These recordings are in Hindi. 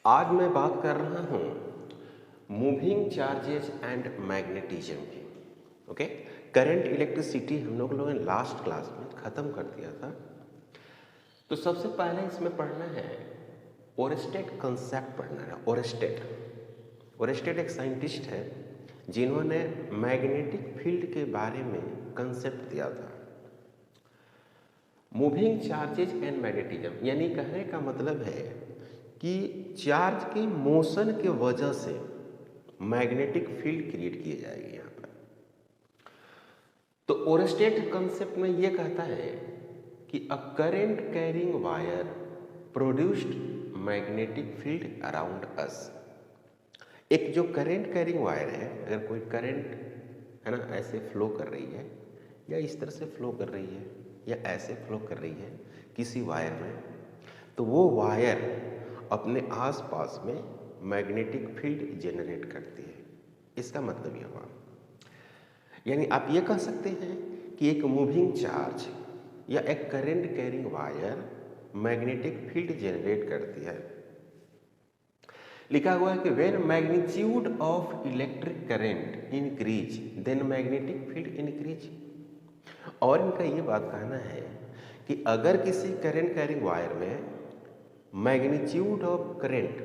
आज मैं बात कर रहा हूँ मूविंग चार्जेस एंड मैग्नेटिज्म की। ओके, करंट इलेक्ट्रिसिटी हम लोगों ने लास्ट क्लास में ख़त्म कर दिया था। तो सबसे पहले इसमें पढ़ना है ओरेस्टेड कंसेप्ट पढ़ना है। ओरेस्टेड एक साइंटिस्ट है जिन्होंने मैग्नेटिक फील्ड के बारे में कंसेप्ट दिया था। मूविंग चार्जेस एंड मैग्नेटिज्म यानी कहने का मतलब है कि चार्ज के मोशन के वजह से मैग्नेटिक फील्ड क्रिएट किए जाएंगे यहाँ पर। तो ओरेस्टेड कंसेप्ट में ये कहता है कि अ current carrying wire produced magnetic field around us. एक जो करंट कैरिंग वायर है, अगर कोई करंट है ना ऐसे फ्लो कर रही है या इस तरह से फ्लो कर रही है या ऐसे फ्लो कर रही है किसी वायर में, तो वो वायर अपने आसपास में मैग्नेटिक फील्ड जनरेट करती है। इसका मतलब ये हुआ, यानी आप ये कह सकते हैं कि एक मूविंग चार्ज या एक current carrying wire magnetic field generate करती है। लिखा हुआ है कि when magnitude of electric current increase then magnetic field increase. और इनका ये बात कहना है कि अगर किसी करंट कैरिंग वायर में मैग्नीट्यूड ऑफ करंट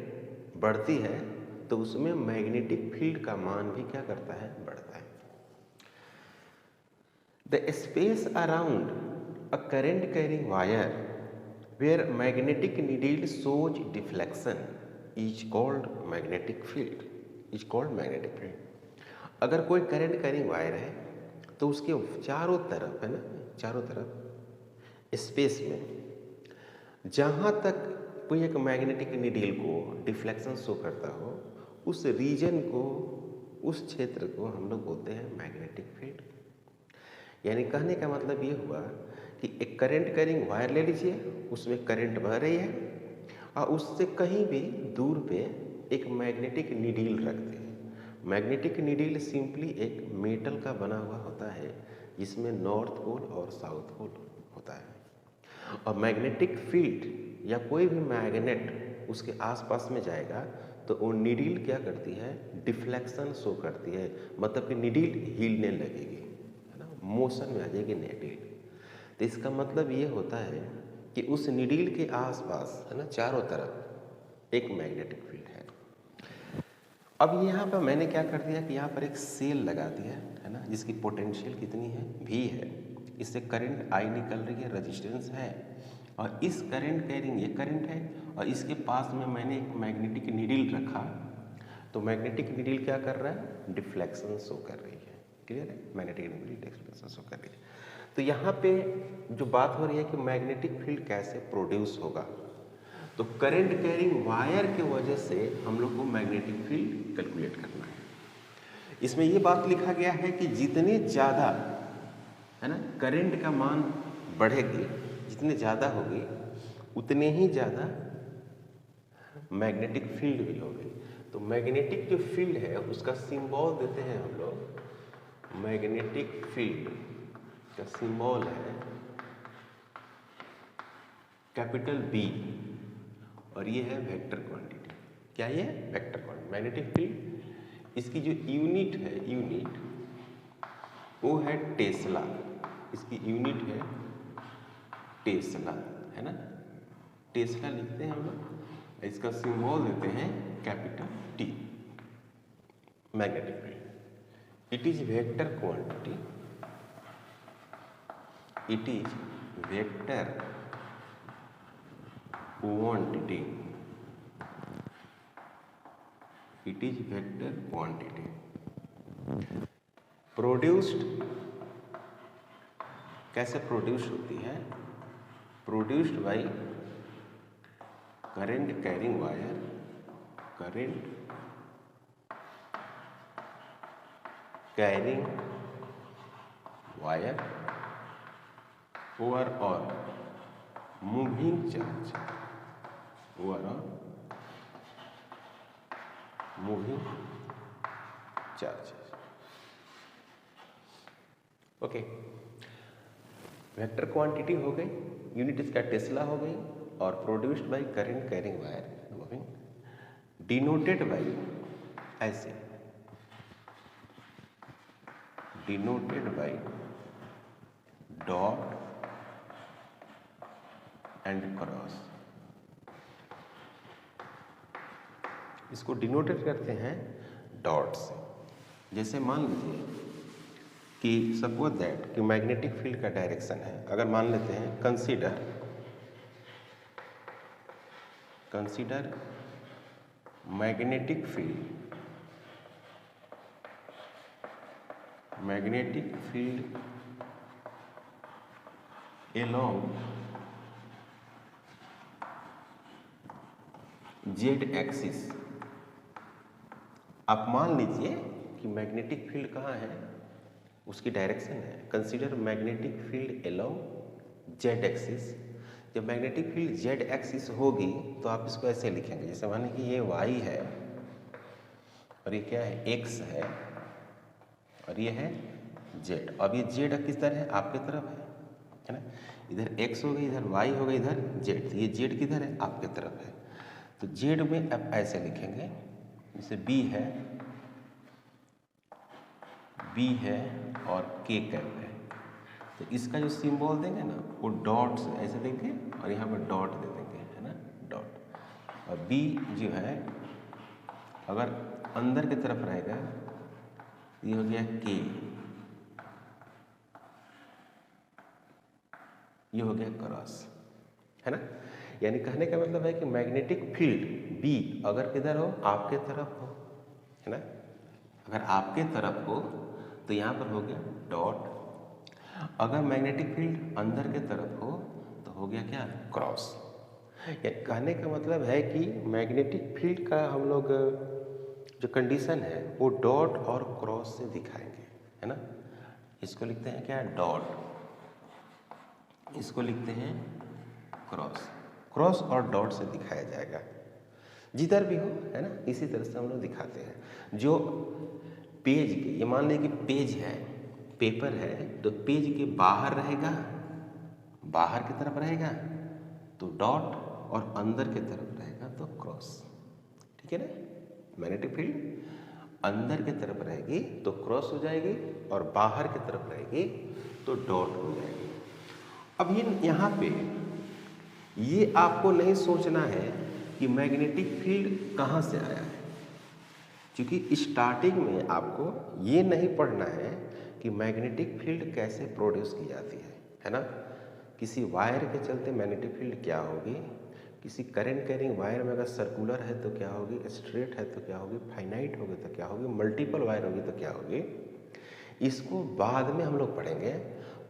बढ़ती है तो उसमें मैग्नेटिक फील्ड का मान भी क्या करता है, बढ़ता है। The space around a current carrying wire where magnetic needle shows deflection is called magnetic field. अगर कोई करंट कैरिंग वायर है तो उसके चारों तरफ है ना, चारों तरफ स्पेस में जहाँ तक कोई एक मैग्नेटिक नीडल को डिफ्लेक्शन शो करता हो, उस रीजन को, उस क्षेत्र को हम लोग बोलते हैं मैग्नेटिक फील्ड। यानी कहने का मतलब ये हुआ कि एक करंट कैरिंग वायर ले लीजिए, उसमें करंट बह रही है और उससे कहीं भी दूर पे एक मैग्नेटिक नीडल रखते हैं। मैग्नेटिक नीडल सिंपली एक मेटल का बना हुआ होता है जिसमें नॉर्थ पोल और साउथ पोल होता है। और मैग्नेटिक फील्ड या कोई भी मैग्नेट उसके आसपास में जाएगा तो वो नीडल क्या करती है, डिफ्लेक्शन शो करती है, मतलब कि नीडल हिलने लगेगी, है ना, मोशन में आ जाएगी नीडल। तो इसका मतलब ये होता है कि उस नीडल के आसपास है ना, चारों तरफ एक मैग्नेटिक फील्ड है। अब यहाँ पर मैंने क्या कर दिया कि यहाँ पर एक सेल लगा दिया है ना, जिसकी पोटेंशियल कितनी है, V है। इससे करंट I निकल रही है, रेजिस्टेंस है, और इस करंट कैरिंग ये करंट है, और इसके पास में मैंने एक मैग्नेटिक नीडल रखा। तो मैग्नेटिक नीडल क्या कर रहा है, डिफ्लेक्शन शो कर रही है। क्लियर है, मैग्नेटिक नीडल डिफ्लेक्शन शो कर रही है। तो यहाँ पे जो बात हो रही है कि मैग्नेटिक फील्ड कैसे प्रोड्यूस होगा, तो करंट कैरिंग वायर के वजह से हम लोग को मैग्नेटिक फील्ड कैलकुलेट करना है। इसमें ये बात लिखा गया है कि जितने ज़्यादा है ना करंट का मान बढ़ेगी, जितने ज़्यादा होगी उतने ही ज़्यादा मैग्नेटिक फील्ड भी होगी। तो मैग्नेटिक जो फील्ड है उसका सिंबल देते हैं हम लोग, मैग्नेटिक फील्ड का सिंबल है कैपिटल B, और ये है वेक्टर क्वांटिटी। क्या ये वेक्टर क्वांटिटी, मैग्नेटिक फील्ड। इसकी जो यूनिट है, यूनिट वो है टेस्ला। इसकी यूनिट है टेस्ला, है ना, टेस्ला लिखते हैं हम लोग। इसका सिंबल देते हैं capital T। Magnetic field it is vector quantity, it is vector quantity, it is vector quantity produced। कैसे प्रोड्यूस होती है, produced by current carrying wire, current carrying wire over और moving charge, moving charges. Okay, vector quantity हो गई, यूनिट इसका टेस्ला हो गई, और produced by current carrying wire moving. Denoted by ऐसे, denoted by dot and cross. इसको डिनोटेड करते हैं डॉट से। जैसे मान लीजिए कि सपोज दैट कि मैग्नेटिक फील्ड का डायरेक्शन है, अगर मान लेते हैं consider magnetic field along Z axis. आप मान लीजिए कि मैग्नेटिक फील्ड कहाँ है, उसकी डायरेक्शन है, consider magnetic field along Z axis. जब मैग्नेटिक फील्ड जेड एक्सिस होगी तो आप इसको ऐसे लिखेंगे, जैसे माने कि ये वाई है और ये क्या है, एक्स है और ये है जेड। अब ये जेड किधर है, आपके तरफ है ना, इधर एक्स हो गई, इधर वाई हो गई, इधर जेड। तो ये जेड किधर है, आपके तरफ है। तो जेड में अब ऐसे लिखेंगे, जैसे बी है और के कैप है। तो इसका जो सिंबल देंगे ना वो डॉट से ऐसे देंगे और यहाँ पर डॉट दे देंगे, है ना, डॉट। और बी जो है अगर अंदर की तरफ रहेगा, ये हो गया के, ये हो गया क्रॉस, है ना। यानी कहने का मतलब है कि मैग्नेटिक फील्ड बी अगर किधर हो, आपके तरफ हो, है ना, अगर आपके तरफ हो तो यहाँ पर हो गया डॉट। अगर मैग्नेटिक फील्ड अंदर के तरफ हो तो हो गया क्या, क्रॉस। कहने का मतलब है कि मैग्नेटिक फील्ड का हम लोग जो कंडीशन है वो डॉट और क्रॉस से दिखाएंगे, है ना। इसको लिखते हैं क्या, डॉट, इसको लिखते हैं क्रॉस। क्रॉस और डॉट से दिखाया जाएगा, जिधर भी हो, है ना। इसी तरह से हम लोग दिखाते हैं। जो पेज के, ये मान लीजिए कि पेज है, पेपर है, तो पेज के बाहर रहेगा, बाहर की तरफ रहेगा तो डॉट, और अंदर की तरफ रहेगा तो क्रॉस, ठीक है ना। मैग्नेटिक फील्ड अंदर की तरफ रहेगी तो क्रॉस हो जाएगी और बाहर की तरफ रहेगी तो डॉट हो जाएगी। अब ये यहाँ पे ये आपको नहीं सोचना है कि मैग्नेटिक फील्ड कहाँ से आया है, क्योंकि स्टार्टिंग में आपको ये नहीं पढ़ना है कि मैग्नेटिक फील्ड कैसे प्रोड्यूस की जाती है ना। किसी वायर के चलते मैग्नेटिक फील्ड क्या होगी, किसी करंट कैरिंग वायर में अगर सर्कुलर है तो क्या होगी, स्ट्रेट है तो क्या होगी, फाइनाइट होगी तो क्या होगी, मल्टीपल वायर होगी तो क्या होगी, इसको बाद में हम लोग पढ़ेंगे।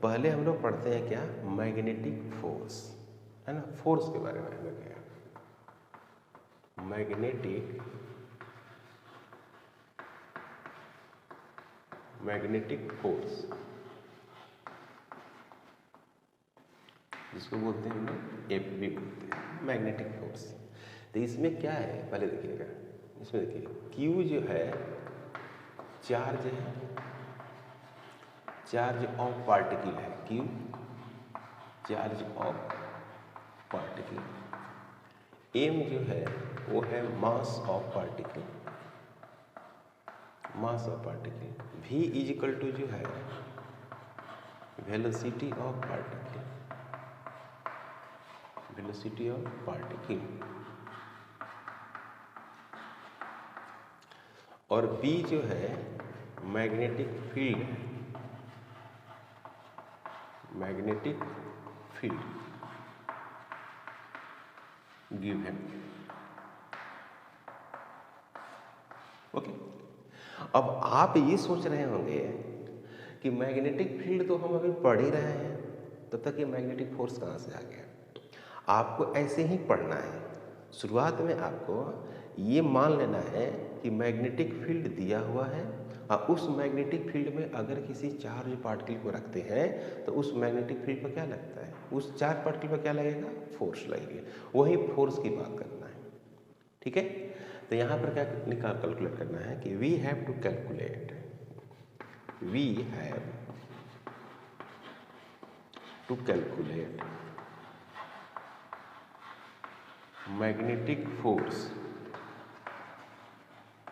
पहले हम लोग पढ़ते हैं क्या, मैग्नेटिक फोर्स, है ना। फोर्स के बारे में हमें क्या, मैग्नेटिक फोर्स, जिसको बोलते हैं हम लोग एफ भी बोलते हैं, मैग्नेटिक फोर्स। तो इसमें क्या है, पहले देखिएगा, इसमें देखिए क्यू जो है चार्ज है, चार्ज ऑफ पार्टिकल है, Q charge of particle. M जो है वो है mass of particle, mass of particle. v is equal to जो है velocity of particle, velocity of particle. और b जो है magnetic field, magnetic field given, okay. अब आप ये सोच रहे होंगे कि मैग्नेटिक फील्ड तो हम अभी पढ़ ही रहे हैं, तब तक ये मैग्नेटिक फोर्स कहाँ से आ गया। आपको ऐसे ही पढ़ना है। शुरुआत में आपको ये मान लेना है कि मैग्नेटिक फील्ड दिया हुआ है और उस मैग्नेटिक फील्ड में अगर किसी चार्ज पार्टिकल को रखते हैं तो उस मैग्नेटिक फील्ड पर क्या लगता है, उस चार्ज पार्टिकल पर क्या लगेगा, फोर्स लगेगी। वही फोर्स की बात करना है, ठीक है। तो यहाँ पर क्या कैलकुलेट करना है कि we have to calculate, we have to calculate magnetic force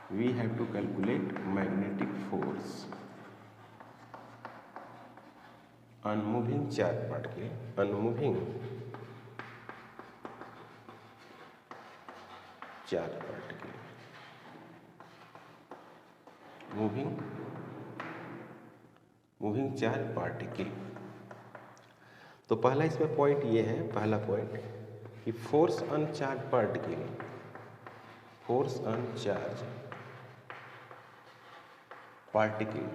we have to calculate magnetic force on moving charge particle, on moving charge particle, moving charge particle. तो पहला इसमें पॉइंट ये है, पहला पॉइंट कि force on charge particle, force on charge particle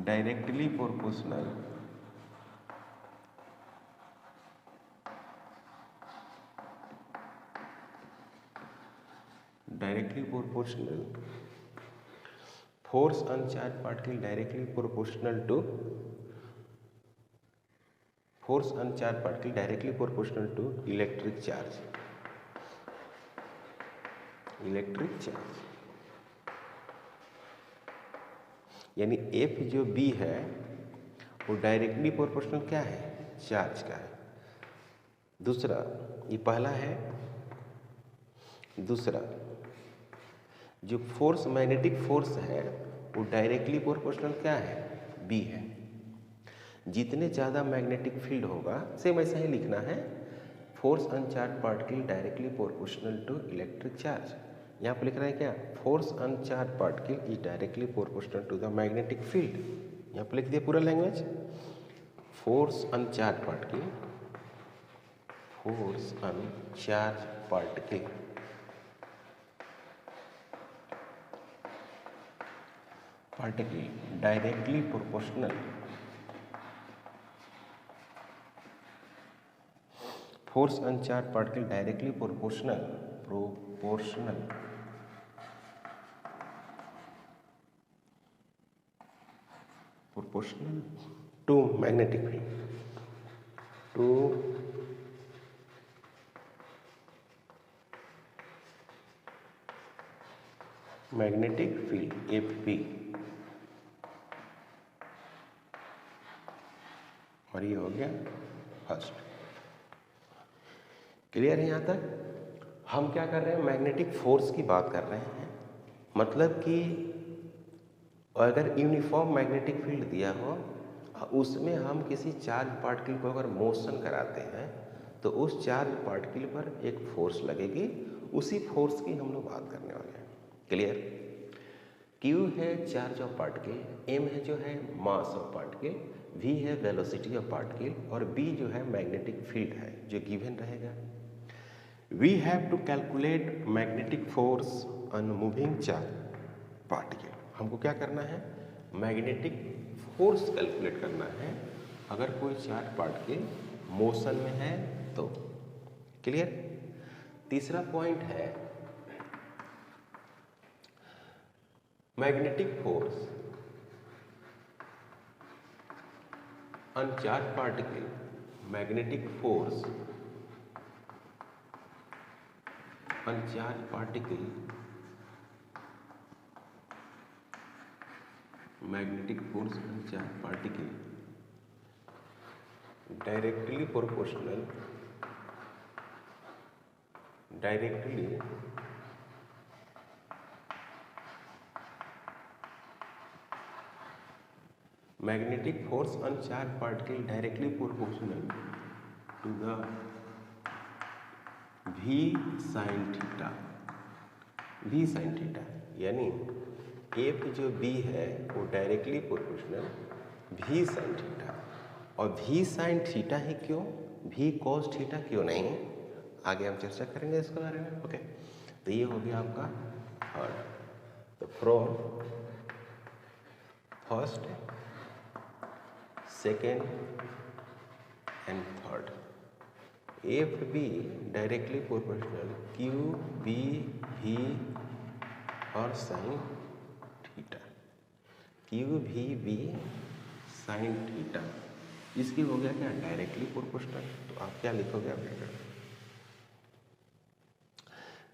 directly proportional force on charge particle directly proportional to force on charge particle directly proportional to electric charge, यानी F जो B है वो डायरेक्टली प्रोपोर्शनल क्या है, चार्ज का है। दूसरा, ये पहला है। दूसरा, जो फोर्स मैग्नेटिक फोर्स है वो डायरेक्टली प्रोपोर्शनल क्या है, बी है। जितने ज़्यादा मैग्नेटिक फील्ड होगा, सेम ऐसा ही लिखना है, force on charge particle directly proportional to electric charge. यहाँ पर लिख रहा है क्या, force on charge particle is directly proportional to the magnetic field. यहाँ पर लिख दिया पूरा language, force on charge particle, force on charge particle directly proportional, force on charge particle directly proportional to magnetic field, to magnetic field FP। और ये हो गया फर्स्ट। क्लियर है यहाँ तक? हम क्या कर रहे हैं, मैग्नेटिक फोर्स की बात कर रहे हैं। मतलब कि अगर यूनिफॉर्म मैग्नेटिक फील्ड दिया हो, उसमें हम किसी चार्ज पार्टिकल को अगर मोशन कराते हैं तो उस चार्ज पार्टिकल पर एक फोर्स लगेगी, उसी फोर्स की हम लोग बात करने वाले हैं। क्लियर? Q है चार्ज ऑफ पार्टिकल, M है जो है मास ऑफ पार्टिकल, V है वेलोसिटी ऑफ पार्टिकल और B जो है मैग्नेटिक फील्ड है जो गिवन रहेगा। We have to calculate magnetic force on moving charge particle. हमको क्या करना है, मैग्नेटिक फोर्स कैलकुलेट करना है अगर कोई चार्ज पार्टिकल मोशन में है तो। क्लियर? तीसरा पॉइंट है magnetic force on charge particle, magnetic force on charge particle, magnetic force on charge particle directly proportional, magnetic force on charged particle directly proportional to the v sin theta, v sin theta यानी f जो b है वो directly proportional v sin theta. और v sin थीटा ही क्यों, v cos थीटा क्यों नहीं, आगे हम चर्चा करेंगे इसके बारे में। ओके, तो ये हो गया आपका थर्ड। तो from first, second and third, F B directly proportional Q B V और sine theta, Q V B sine theta, इसकी हो गया क्या, डायरेक्टली प्रोपोर्शनल। तो आप क्या लिखोगे, आप क्या,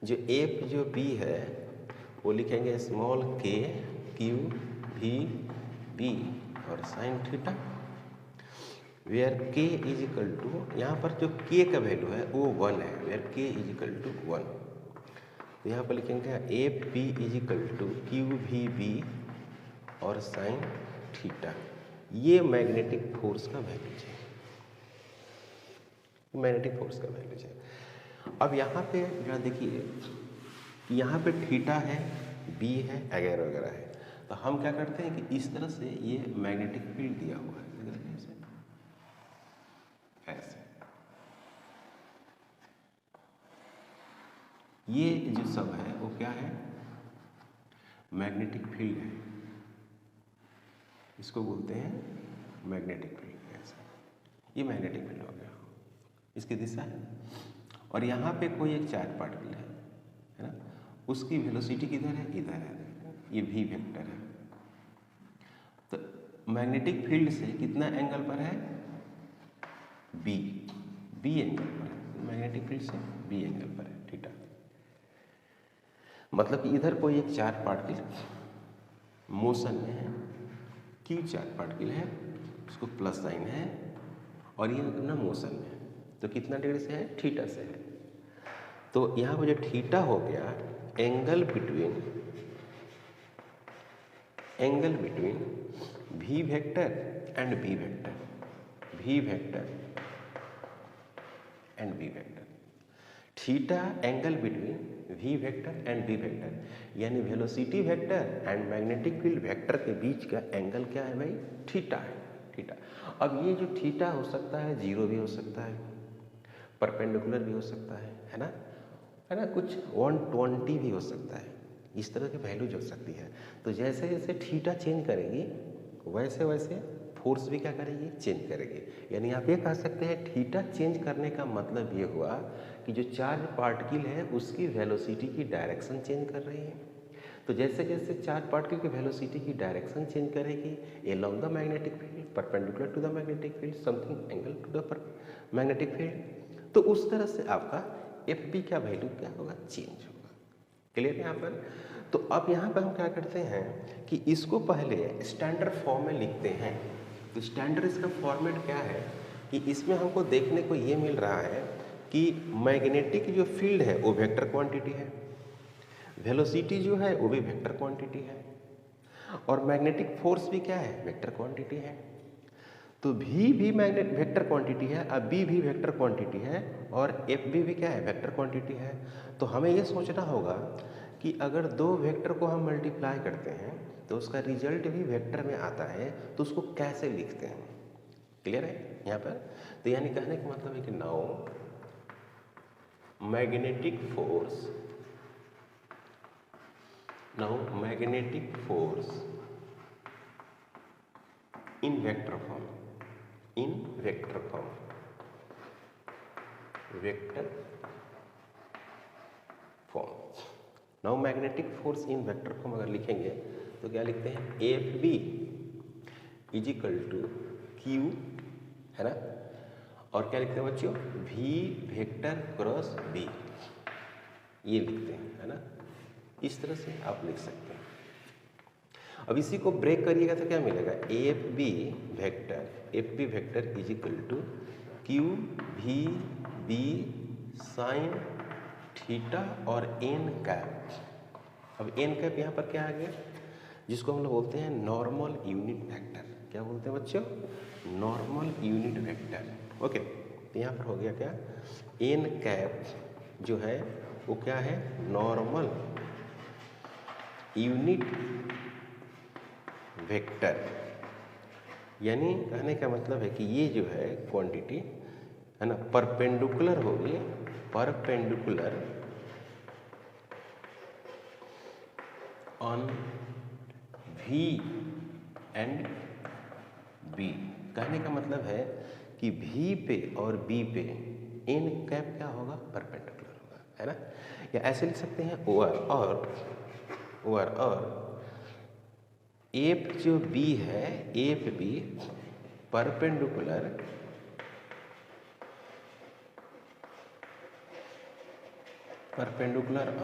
जो एफ जो बी है वो लिखेंगे स्मॉल के क्यू भी बी और साइन थीटा। वेयर के इज इक्वल टू, यहाँ पर जो के का वैल्यू है वो 1 है, वेयर के इज इक्वल टू 1। तो यहाँ पर लिखेंगे F B is equal to Q V B और साइन थीटा। ये मैग्नेटिक फोर्स का वैल्यू है, मैग्नेटिक फोर्स का वैल्यू है। अब यहाँ पे जरा देखिए, यहाँ पे थीटा है, बी है, वगैरह वगैरह है। तो हम क्या करते हैं कि इस तरह से ये मैग्नेटिक फील्ड दिया हुआ है, ऐसे ये जो सब है वो क्या है, मैग्नेटिक फील्ड है, इसको बोलते हैं मैग्नेटिक फील्ड। ऐसा ये मैग्नेटिक फील्ड हो गया, इसकी दिशा है। और यहाँ पे कोई एक चार्ज पार्टिकल है ना, उसकी वेलोसिटी किधर है, इधर है, ये भी वेक्टर है। तो मैग्नेटिक फील्ड से कितना एंगल पर है, बी, बी एंगल पर है, मैग्नेटिक फील्ड से बी एंगल पर है, थीटा। मतलब कि इधर कोई एक चार्ज पार्टिकल मोशन में है, क्यू चार्ज पार्टिकल है, उसको प्लस साइन है, और ये ना मोशन में है, तो कितना डिग्री से है, थीटा से है। तो यहाँ पर जो थीटा हो गया, angle between V vector and B vector, V vector and B vector. Theta angle between V vector and B vector, यानी velocity vector and magnetic field vector के बीच का एंगल क्या है भाई, थीटा है, थीटा। अब ये जो थीटा हो सकता है 0 भी हो सकता है, परपेंडिकुलर भी हो सकता है ना, कुछ 120 भी हो सकता है, इस तरह की वैल्यू हो सकती है। तो जैसे जैसे थीटा चेंज करेगी वैसे वैसे फोर्स भी क्या करेगी, चेंज करेगी। यानी आप ये कह सकते हैं थीटा चेंज करने का मतलब ये हुआ कि जो चार्ज पार्टिकल है उसकी वेलोसिटी की डायरेक्शन चेंज कर रही है। तो जैसे जैसे चार्ज पार्टिकल की वेलोसिटी की डायरेक्शन चेंज करेगी along the magnetic field, perpendicular to the magnetic field, something angle to the magnetic field, तो उस तरह से आपका एफ बी का वैल्यू क्या होगा, चेंज होगा। क्लियर है यहाँ पर। तो अब यहाँ पर हम क्या करते हैं कि इसको पहले स्टैंडर्ड फॉर्म में लिखते हैं। तो स्टैंडर्ड इसका फॉर्मेट क्या है कि इसमें हमको देखने को ये मिल रहा है कि मैग्नेटिक जो फील्ड है वो वेक्टर क्वांटिटी है, वेलोसिटी जो है वो भी वेक्टर क्वांटिटी है, और मैग्नेटिक फोर्स भी क्या है, वेक्टर क्वांटिटी है। तो भी मैग्नेट वेक्टर क्वांटिटी है, अब बी भी वेक्टर क्वांटिटी है, और एफ भी क्या है, वेक्टर क्वांटिटी है। तो हमें ये सोचना होगा कि अगर दो वेक्टर को हम मल्टीप्लाई करते हैं तो उसका रिजल्ट भी वेक्टर में आता है, तो उसको कैसे लिखते हैं। क्लियर है यहाँ पर। तो यानी कहने का मतलब है कि now magnetic force in vector form, now magnetic force in vector form अगर लिखेंगे तो क्या लिखते हैं, F B is equal to Q, है ना, और क्या लिखते हैं बच्चों, वी वेक्टर क्रॉस बी, ये लिखते हैं, है ना। इस तरह से आप लिख सकते हैं। अब इसी को ब्रेक करिएगा तो क्या मिलेगा, F B vector is equal to Q V B sine theta और एन कैप। अब एन कैप यहाँ पर क्या आ गया, जिसको हम लोग बोलते हैं नॉर्मल यूनिट वेक्टर। क्या बोलते हैं बच्चों, नॉर्मल यूनिट वेक्टर। ओके, तो यहाँ पर हो गया क्या, एन कैप जो है वो क्या है, नॉर्मल यूनिट वेक्टर। यानी कहने का मतलब है कि ये जो है क्वांटिटी है ना, परपेंडिकुलर होगी, perpendicular on V and B। कहने का मतलब है कि V पे और B पे एन कैप क्या होगा, परपेंडिकुलर होगा, है ना। या ऐसे लिख सकते हैं और एफ जो B है, F B perpendicular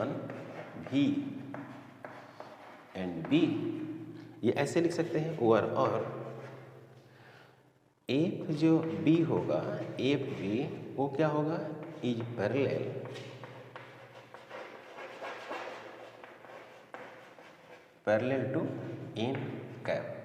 on V and B। ये ऐसे लिख सकते हैं और एफ जो बी होगा, एफ बी, वो क्या होगा, is parallel to N cap.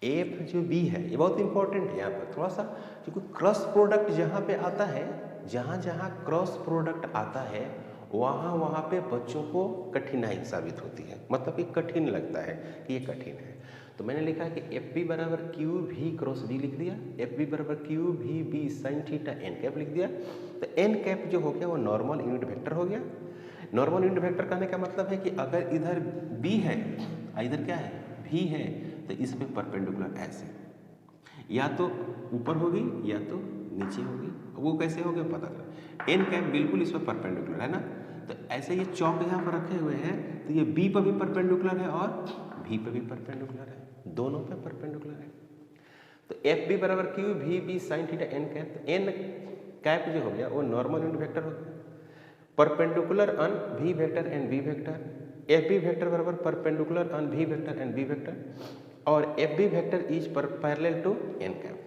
F जो बी है ये बहुत इंपॉर्टेंट है यहाँ पर थोड़ा सा, क्योंकि क्रॉस प्रोडक्ट जहाँ पे आता है, जहाँ जहाँ क्रॉस प्रोडक्ट आता है वहाँ वहाँ पे बच्चों को कठिनाई साबित होती है, मतलब कि कठिन लगता है कि ये कठिन है। तो मैंने लिखा है कि एफ बी बराबर क्यू भी क्रॉस डी लिख दिया, एफ बी बराबर Q V B sine theta N cap लिख दिया। तो एन कैप जो हो गया वो नॉर्मल यूनिट वेक्टर हो गया। नॉर्मल यूनिट वेक्टर कहने का मतलब है कि अगर इधर बी है इधर क्या है, भी है, तो इस पे परपेंडिकुलर ऐसे या तो ऊपर होगी या तो नीचे होगी। वो कैसे होगा पता कर, एन कैप बिल्कुल इस पर परपेंडिकुलर है ना, तो ऐसे ये चौक यहाँ पर रखे हुए हैं, तो ये बी पर भी परपेंडिकुलर है और भी पर भी परपेंडिकुलर है, दोनों पे परपेंडिकुलर है। तो एफ बी बराबर Q V B sine theta N cap. तो एन कैप जो हो गया वो नॉर्मल यूनिट वेक्टर हो गया, perpendicular on V vector and V vector. F B vector बराबर perpendicular on V vector and V vector, और F B vector is parallel to N cap.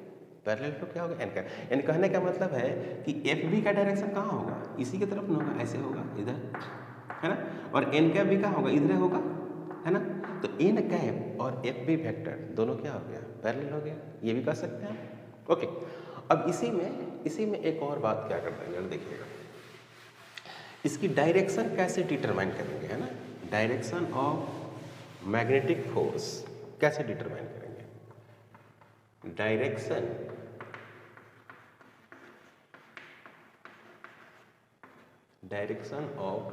Parallel to क्या होगा, एन कैप। यानी कहने का मतलब है कि एफ बी का डायरेक्शन कहाँ होगा, इसी की तरफ ना होगा, ऐसे होगा इधर, है ना, और एन कैप भी कहाँ होगा, इधर होगा, है ना। तो एन कैप और एफ बी वेक्टर दोनों क्या हो गया, पैरेलल हो गया, ये भी कर सकते हैं। ओके, अब इसी में एक और बात क्या करते हैं देखिएगा, इसकी डायरेक्शन कैसे डिटरमाइन करेंगे, है ना, डायरेक्शन ऑफ मैग्नेटिक फोर्स कैसे डिटरमाइन करेंगे। डायरेक्शन ऑफ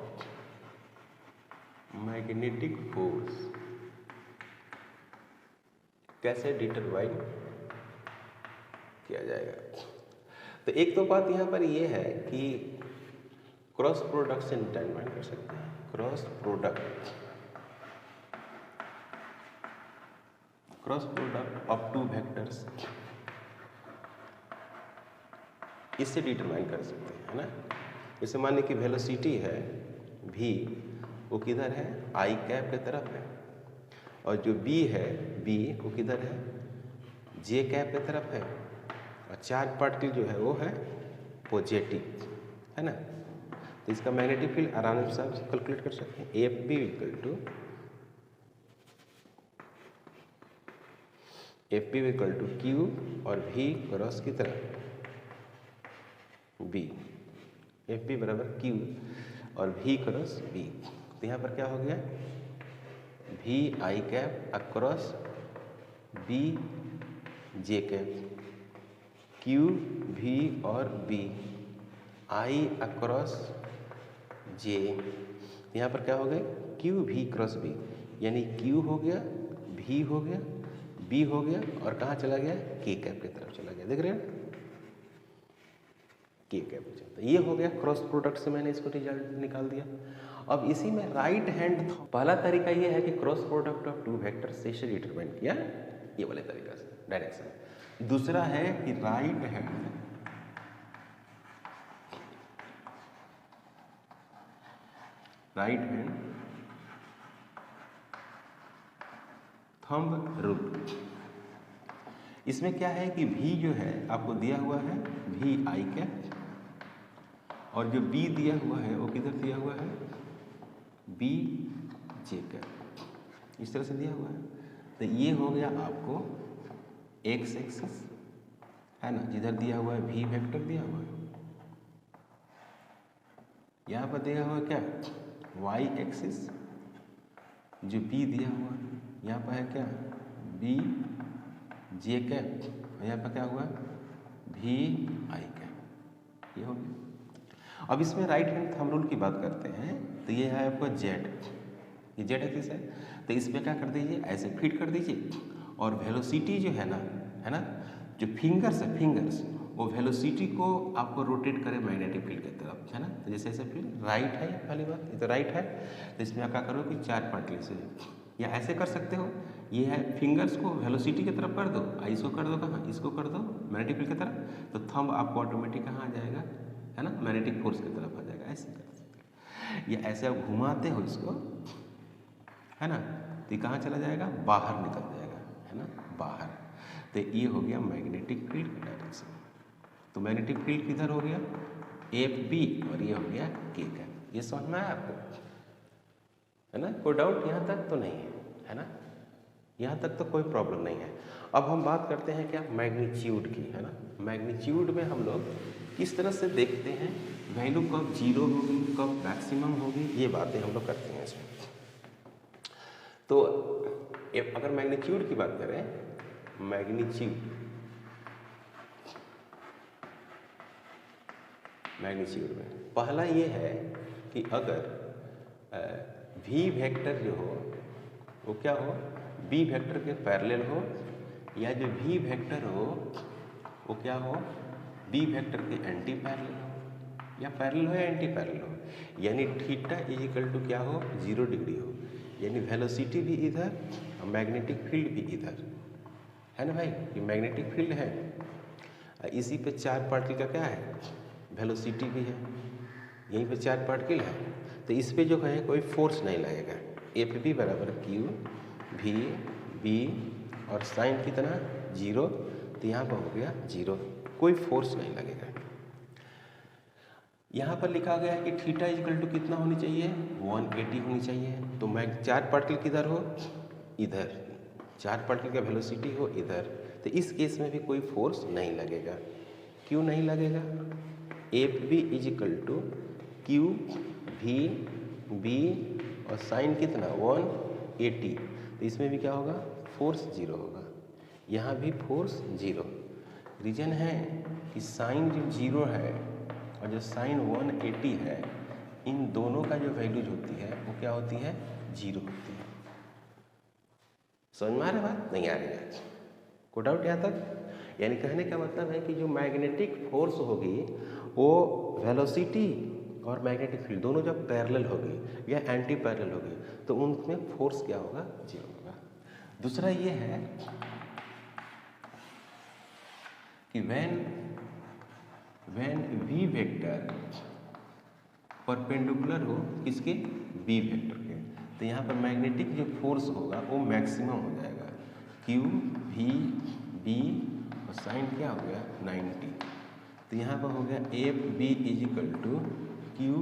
मैग्नेटिक फोर्स कैसे डिटरमाइन किया जाएगा। तो एक तो बात यहाँ पर ये है कि क्रॉस प्रोडक्ट से डिटरमाइन कर सकते हैं, cross product of two vectors, इससे डिटरमाइन कर सकते हैं, है ना। जैसे मान लीजिए कि वेलोसिटी है v, वो किधर है, आई कैप के तरफ है, और जो b है b वो किधर है, j कैप के तरफ है, और चार्ज पार्टिकल जो है वो है पॉजिटिव, है ना। तो इसका मैग्नेटिक फील्ड आराम से आप कैलकुलेट कर सकते हैं, F B equal to Q और v क्रॉस की तरफ b, एफ बी बराबर क्यू और v क्रॉस b। तो यहाँ पर क्या हो गया, v I cap across b J cap, q v और b आई अक्रॉस j। यहाँ पर क्या हो गया, q v क्रॉस b, यानी q हो गया, v हो गया, b हो गया, और कहाँ चला गया, k कैप की तरफ चला गया, देख रहे हैं k कैप। तो ये हो गया क्रॉस प्रोडक्ट से मैंने इसको रिजल्ट निकाल दिया। अब इसी में राइट हैंड, पहला तरीका ये है कि cross product of two vector से डिटरमाइन किया, ये वाले तरीका से डायरेक्शन। दूसरा है कि राइट हैंड थंब रूल। इसमें क्या है कि v जो है आपको दिया हुआ है v आई कैप, और जो b दिया हुआ है वो किधर दिया हुआ है, b जे कैप, इस तरह से दिया हुआ है। तो ये हो गया आपको x एक्सिस, है ना, जिधर दिया हुआ है v वेक्टर दिया हुआ है, यहाँ पर दिया हुआ है क्या, y एक्सिस, जो b दिया हुआ है, यहाँ पर है क्या, b जे कैप, और यहाँ पर क्या हुआ, v आई कैप, ये हो गया। अब इसमें राइट हैंड थंब रूल की बात करते हैं, तो ये है आपका जेड, ये जेड एक्सिस है, तो इसमें क्या कर दीजिए, ऐसे फिट कर दीजिए, और वेलोसिटी जो है ना, जो फिंगर्स है, फिंगर्स वो वेलोसिटी को आपको रोटेट करे मैग्नेटिक फील्ड की तरफ, है ना। तो जैसे ऐसे फील्ड राइट है, पहली बात ये तो राइट है, तो इसमें आप क्या करो कि चार्ज पार्टिकल से, या ऐसे कर सकते हो, ये है फिंगर्स को वेलोसिटी की तरफ कर दो, इसको कर दो कहाँ, इसको कर दो मैग्नेटिक फील्ड की तरफ, तो थंब आपको ऑटोमेटिक कहाँ आ जाएगा, है ना, मैग्नेटिक फोर्स की तरफ आ जाएगा, ऐसे कर सकते, या ऐसे आप घुमाते हो इसको, है ना, तो कहाँ चला जाएगा, बाहर निकल जाएगा, है ना, बाहर। तो ये हो गया मैग्नेटिक फील्ड का डायरेक्शन। तो मैग्नेटिक फील्ड किधर हो गया, एफ बी, और ये हो गया के का। ये समझ में आया आपको, है ना? कोई डाउट यहाँ तक तो नहीं है ना? यहाँ तक तो कोई प्रॉब्लम नहीं है। अब हम बात करते हैं क्या, मैग्नीट्यूड की, है ना? मैग्नीट्यूड में हम लोग किस तरह से देखते हैं, वैल्यू कब जीरो होगी, कब मैक्सिमम होगी, ये बातें हम लोग करते हैं इसमें। तो अगर मैग्नीट्यूड की बात करें, मैग्नीट्यूड में पहला ये है कि अगर वी वेक्टर जो हो वो क्या हो, बी वेक्टर के पैरेलल हो, या जो वी वेक्टर हो वो क्या हो, बी वेक्टर के एंटी पैरेलल हो, या पैरेलल हो या एंटी पैरेलल हो, यानी थीटा इज इक्वल टू क्या हो, 0 डिग्री हो, यानी वेलोसिटी भी इधर और मैग्नेटिक फील्ड भी इधर, है ना भाई? ये मैग्नेटिक फील्ड है, इसी पे 4 पार्टिकल का क्या है, वेलोसिटी भी है, यहीं पे 4 पार्टिकल है, तो इस पे जो है कोई फोर्स नहीं लगेगा। एफ बी बराबर क्यू भी बी और साइन कितना 0, तो यहाँ पर हो गया 0, कोई फोर्स नहीं लगेगा। यहाँ पर लिखा गया है कि थीटा इक्वल टू कितना होनी चाहिए, 180 होनी चाहिए। तो मैं 4 पार्टिकल किधर हो, इधर, 4 पार्टिकल का वेलोसिटी हो इधर, तो इस केस में भी कोई फोर्स नहीं लगेगा। क्यों नहीं लगेगा, F B is equal to Q V B और साइन कितना 180, तो इसमें भी क्या होगा, फोर्स 0 होगा, यहाँ भी फोर्स 0। रीजन है कि साइन जो 0 है और जो साइन 180 है, इन दोनों का जो वैल्यूज होती है वो क्या होती है, 0 होती है। समझ में आ रहा है बात, नहीं आ रही है? कोई डाउट यहाँ तक? यानी कहने का मतलब है कि जो मैग्नेटिक फोर्स होगी वो वेलोसिटी और मैग्नेटिक फील्ड दोनों जब पैरेलल होगी या एंटी पैरेलल होगी तो उनमें फोर्स क्या होगा, 0 होगा। दूसरा ये है कि व्हेन वी वेक्टर परपेंडिकुलर हो किसके, बी वेक्टर के, तो यहाँ पर मैग्नेटिक जो फोर्स होगा वो मैक्सिमम हो जाएगा, क्यू वी बी और साइन क्या हो गया 90, तो यहाँ पर हो गया F B is equal to Q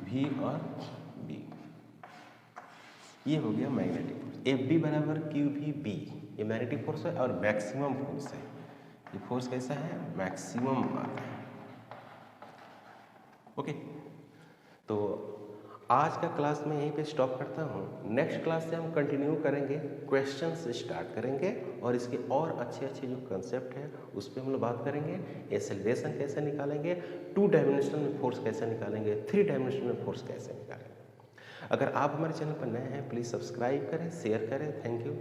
V और बी, ये हो गया मैग्नेटिक फोर्स। एफ बी बराबर क्यू वी बी, ये मैग्नेटिक फोर्स है और मैक्सिमम फोर्स है। ये फोर्स कैसा है, मैक्सिमम आता है। ओके, तो आज का क्लास में यहीं पे स्टॉप करता हूँ। नेक्स्ट क्लास से हम कंटिन्यू करेंगे, क्वेश्चन से स्टार्ट करेंगे और इसके और अच्छे अच्छे जो कंसेप्ट है उस पर हम लोग बात करेंगे। एक्सेलरेशन कैसे निकालेंगे, 2 डायमेंशनल में फोर्स कैसे निकालेंगे, 3 डायमेंशनल में फोर्स कैसे निकालेंगे। अगर आप हमारे चैनल पर नए हैं प्लीज़ सब्सक्राइब करें, शेयर करें। Thank you.